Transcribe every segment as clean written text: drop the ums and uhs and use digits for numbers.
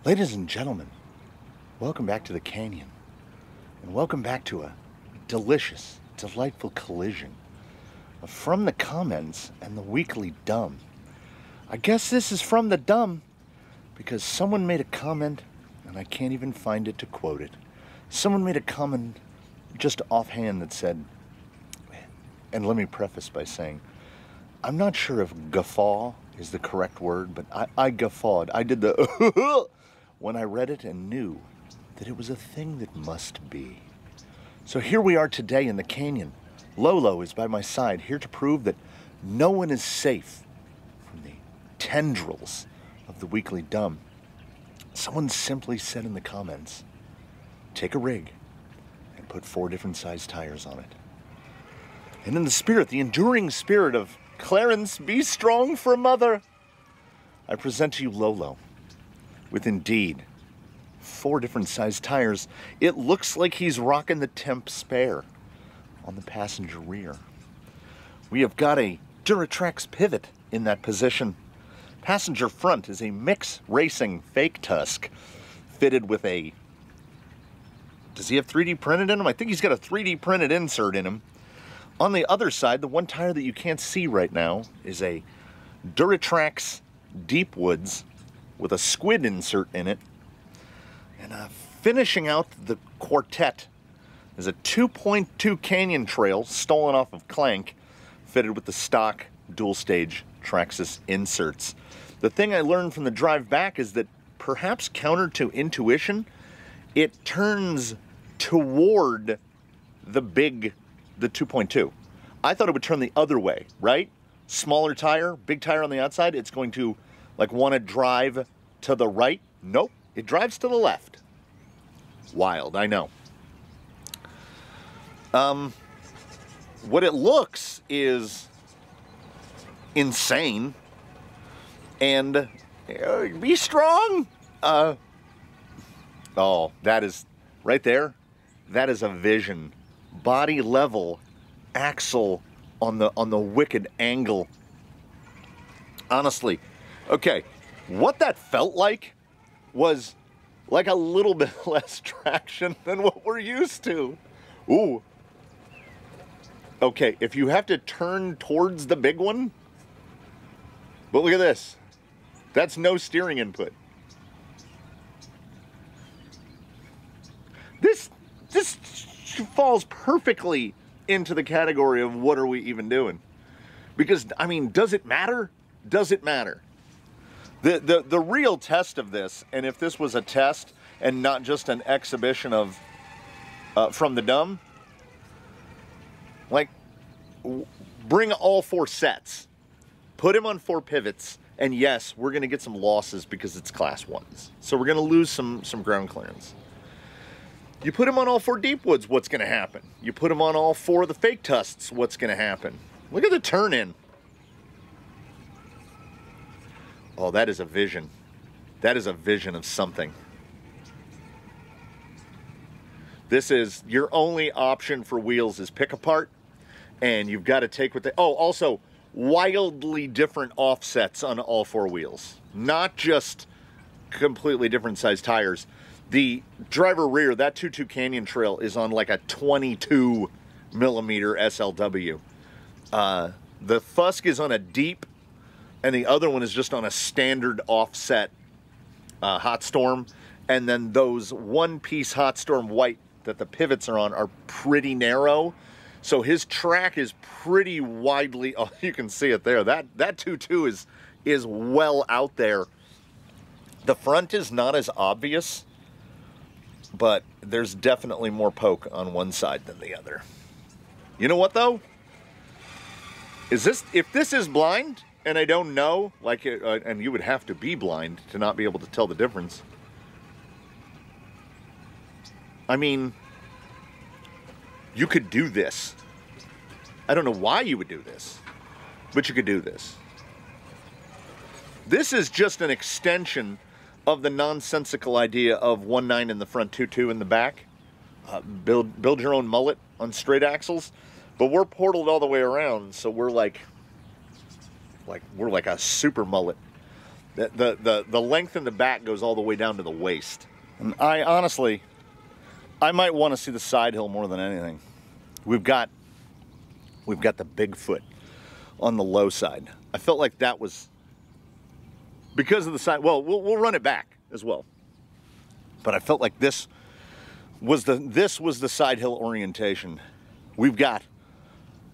Ladies and gentlemen, welcome back to the canyon, and welcome back to a delicious, delightful collision of From the Comments and the Weekly Dumb. I guess this is from the dumb because someone made a comment, and I can't even find it to quote it. Someone made a comment just offhand that said, and let me preface by saying, I'm not sure if guffaw is the correct word, but I guffawed. I did the when I read it and knew that it was a thing that must be. So here we are today in the canyon. Lolo is by my side, here to prove that no one is safe from the tendrils of the Weekly Dumb. Someone simply said in the comments, take a rig and put 4 different size tires on it. And in the spirit, the enduring spirit of Clarence, be strong for mother, I present to you Lolo with indeed 4 different size tires. It looks like he's rocking the temp spare on the passenger rear. We have got a Duratrax pivot in that position. Passenger front is a Mix Racing fake tusk fitted with a, does he have 3D printed in him? I think he's got a 3D printed insert in him. On the other side, the one tire that you can't see right now is a Duratrax Deep Woods with a squid insert in it. And finishing out the quartet is a 2.2 Canyon Trail stolen off of Clank, fitted with the stock dual-stage Traxxas inserts. The thing I learned from the drive back is that, perhaps counter to intuition, it turns toward the 2.2. I thought it would turn the other way, right? Smaller tire, big tire on the outside, it's going to want to drive to the right. Nope, it drives to the left. Wild, I know. What it looks is insane. And be strong. Oh, that is right there. That is a vision. Body level, axle on the wicked angle. Honestly, okay, what that felt like was like a little bit less traction than what we're used to. Ooh. Okay, if you have to turn towards the big one, but look at this. That's no steering input. This falls perfectly into the category of what are we even doing? Because, I mean, does it matter? Does it matter? The real test of this, and if this was a test and not just an exhibition of From the Dumb, like, bring all 4 sets, put him on 4 pivots, and yes, we're going to get some losses because it's class 1s. So we're going to lose some ground clearance. You put him on all 4 deep woods, what's going to happen? You put him on all 4 of the fake tusks, what's going to happen? Look at the turn in. Oh, that is a vision. That is a vision of something. This is your only option for wheels is pick apart, and you've got to take what they, oh, also wildly different offsets on all 4 wheels. Not just completely different size tires. The driver rear, that 2.2 Canyon Trail is on like a 22 millimeter SLW. The Fusk is on a deep, and the other one is just on a standard offset Hot Storm. And then those one-piece Hot Storm white that the pivots are on are pretty narrow. So his track is pretty widely, oh, you can see it there. That 2.2 is well out there. The front is not as obvious, but there's definitely more poke on one side than the other. You know what though? If this is blind, and I don't know, like, and you would have to be blind to not be able to tell the difference. I mean, you could do this. I don't know why you would do this, but you could do this. This is just an extension of the nonsensical idea of 1.9 in the front, 2.2 in the back. Build your own mullet on straight axles, but we're portaled all the way around, so we're like a super mullet. The length in the back goes all the way down to the waist. And I honestly, I might want to see the side hill more than anything. We've got the Bigfoot on the low side. I felt like that was because of the side. Well, we'll run it back as well. But I felt like this was the side hill orientation. We've got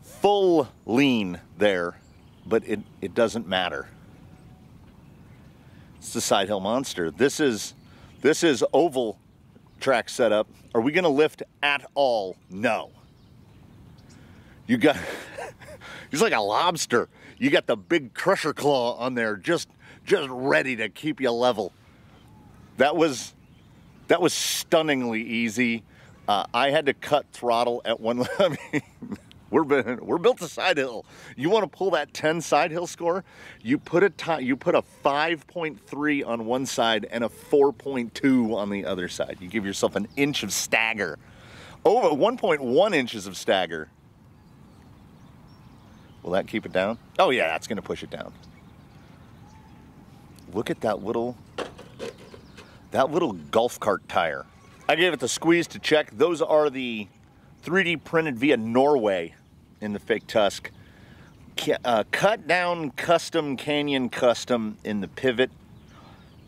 full lean there, but it doesn't matter. It's the side hill monster. This is oval track setup. Are we gonna lift at all? No. You got, he's like a lobster. You got the big crusher claw on there, just ready to keep you level. That was stunningly easy. I had to cut throttle at one. I mean, we're built to side hill. You want to pull that 10 side hill score? You put a 5.3 on one side and a 4.2 on the other side. You give yourself an inch of stagger, over 1.1 inches of stagger. Will that keep it down? Oh yeah, that's gonna push it down. Look at that little golf cart tire. I gave it the squeeze to check. Those are the 3D printed via Norway in the fake tusk. Cut down custom Canyon custom in the pivot.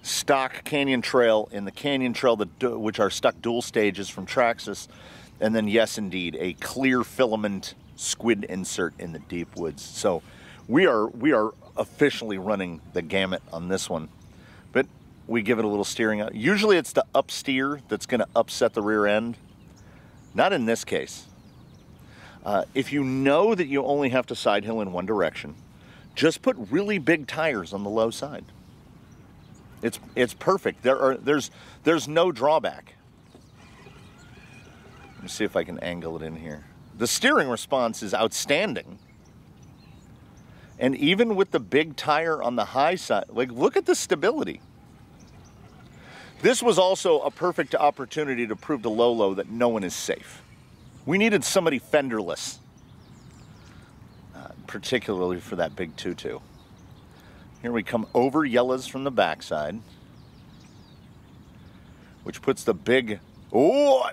Stock Canyon Trail in the Canyon Trail, which are stuck dual stages from Traxxas. And then yes, indeed, a clear filament squid insert in the deep woods. So we are officially running the gamut on this one. But we give it a little steering out. Usually it's the up steer that's going to upset the rear end. Not in this case. If you know that you only have to side hill in one direction, just put really big tires on the low side. It's perfect. There's no drawback. Let me see if I can angle it in here. The steering response is outstanding. And even with the big tire on the high side, like, look at the stability. This was also a perfect opportunity to prove to Lolo that no one is safe. We needed somebody fenderless, particularly for that big 2.2. Here we come over Yella's from the backside, which puts the big, oh,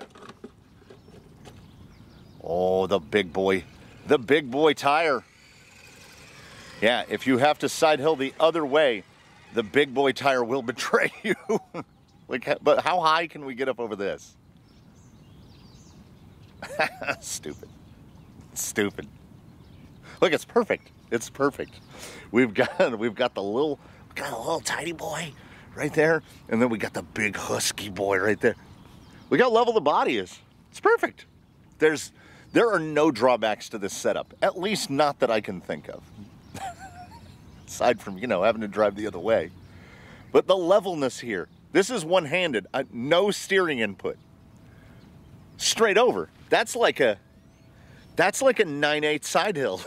the big boy tire. Yeah, if you have to side hill the other way, the big boy tire will betray you. But how high can we get up over this? Stupid. Stupid. Look, it's perfect. It's perfect. We've got a little tiny boy right there, and then we got the big husky boy right there. Look how level the body is. It's perfect. There are no drawbacks to this setup, at least not that I can think of. Aside from, having to drive the other way. But the levelness here, this is one-handed, no steering input. Straight over. That's like a 9/8 side hill.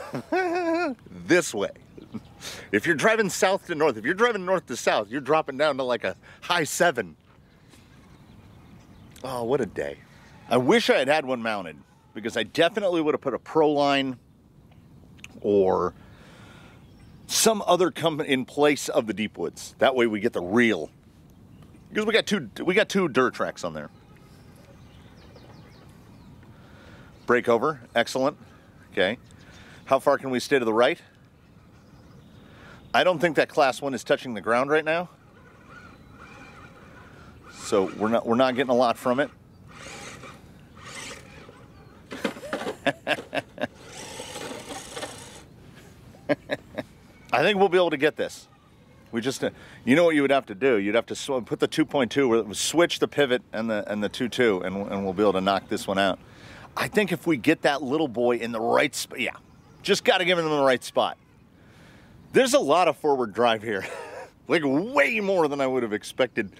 This way. If you're driving south to north, if you're driving north to south, you're dropping down to like a high 7. Oh, what a day. I wish I had had one mounted, because I definitely would have put a Pro Line or some other company in place of the deep woods. That way we get the real. Because we got two dirt tracks on there. Brake over, excellent. Okay. How far can we stay to the right? I don't think that class 1 is touching the ground right now. So we're not getting a lot from it. I think we'll be able to get this. We just, you know what you would have to do? You'd have to put the 2.2, switch the pivot and the 2.2, and we'll be able to knock this one out. I think if we get that little boy in the right spot, yeah, just got to give him the right spot. There's a lot of forward drive here, like way more than I would have expected.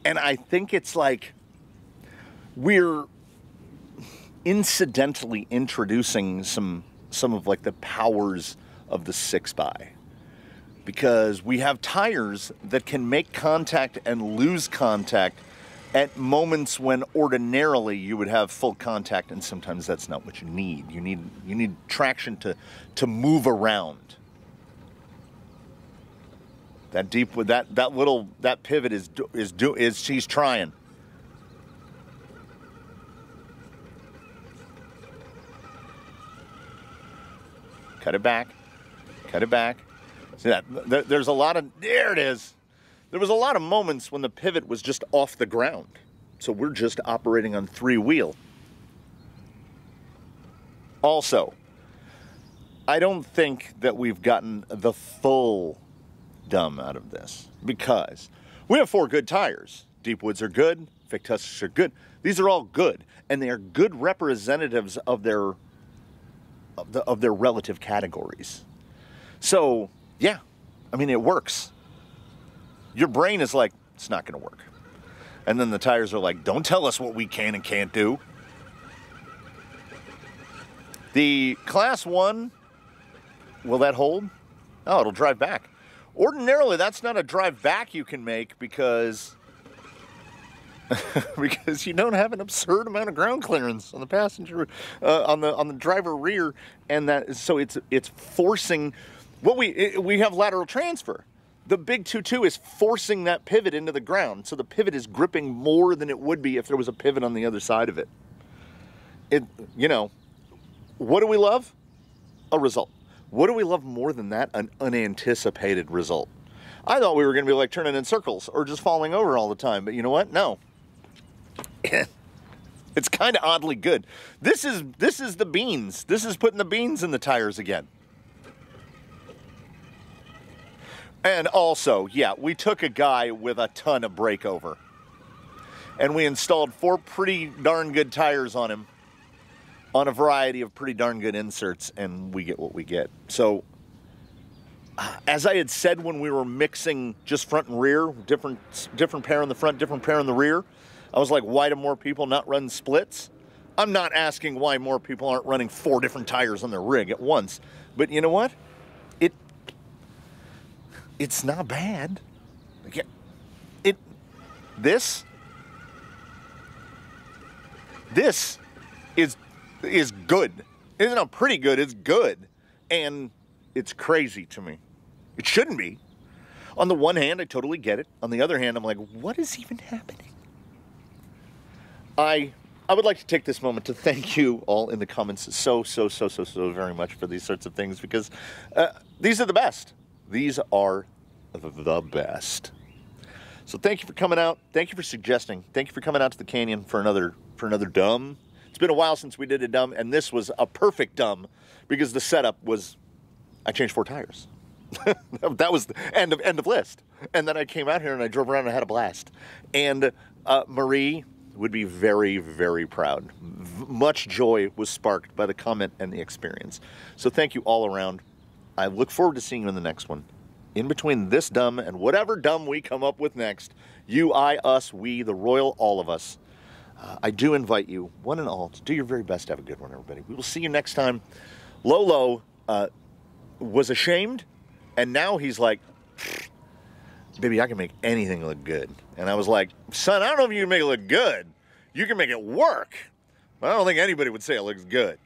And I think it's like we're incidentally introducing some of like the powers of the 6x, because we have tires that can make contact and lose contact at moments when ordinarily you would have full contact, and sometimes that's not what you need. You need traction to move around. That deep with that pivot is she's trying. Cut it back. Cut it back. See that? There's a lot of, there it is. There was a lot of moments when the pivot was just off the ground. So we're just operating on 3-wheel. Also, I don't think that we've gotten the full dumb out of this because we have 4 good tires. Deep Woods are good. Fictusks are good. These are all good, and they are good representatives of their relative categories. So, yeah, I mean, it works. Your brain is like, it's not going to work. And then the tires are like, don't tell us what we can and can't do. The Class 1, will that hold? Oh, it'll drive back. Ordinarily, that's not a drive back you can make because because you don't have an absurd amount of ground clearance on the passenger, on the driver rear, and so it's forcing. What we have lateral transfer. The big 2.2 is forcing that pivot into the ground, so the pivot is gripping more than it would be if there was a pivot on the other side of it. You know, what do we love? A result. What do we love more than that? An unanticipated result. I thought we were going to be like turning in circles or just falling over all the time, but you know what? No. It's kind of oddly good. This is the beans. This is putting the beans in the tires again. And also, yeah, we took a guy with a ton of breakover. And we installed 4 pretty darn good tires on him on a variety of pretty darn good inserts, and we get what we get. So, as I had said when we were mixing just front and rear, different pair in the front, different pair in the rear, I was like, why do more people not run splits? I'm not asking why more people aren't running 4 different tires on their rig at once. But you know what? It's not bad. This is good. It's not pretty good, it's good. And it's crazy to me. It shouldn't be. On the one hand, I totally get it. On the other hand, I'm like, what is even happening? I would like to take this moment to thank you all in the comments so very much for these sorts of things, because these are the best. These are the best. So thank you for coming out. Thank you for suggesting. Thank you for coming out to the canyon for another dumb. It's been a while since we did a dumb, and this was a perfect dumb because the setup was, I changed 4 tires. That was the end of list. And then I came out here and I drove around and I had a blast. And Marie would be very, very proud. Much joy was sparked by the comment and the experience. So thank you all around. I look forward to seeing you in the next one. In between this dumb and whatever dumb we come up with next, you, I, us, we, the royal all of us, I do invite you, one and all, to do your very best to have a good one, everybody. We will see you next time. Lolo was ashamed, and now he's like, baby, I can make anything look good. And I was like, son, I don't know if you can make it look good. You can make it work. But I don't think anybody would say it looks good.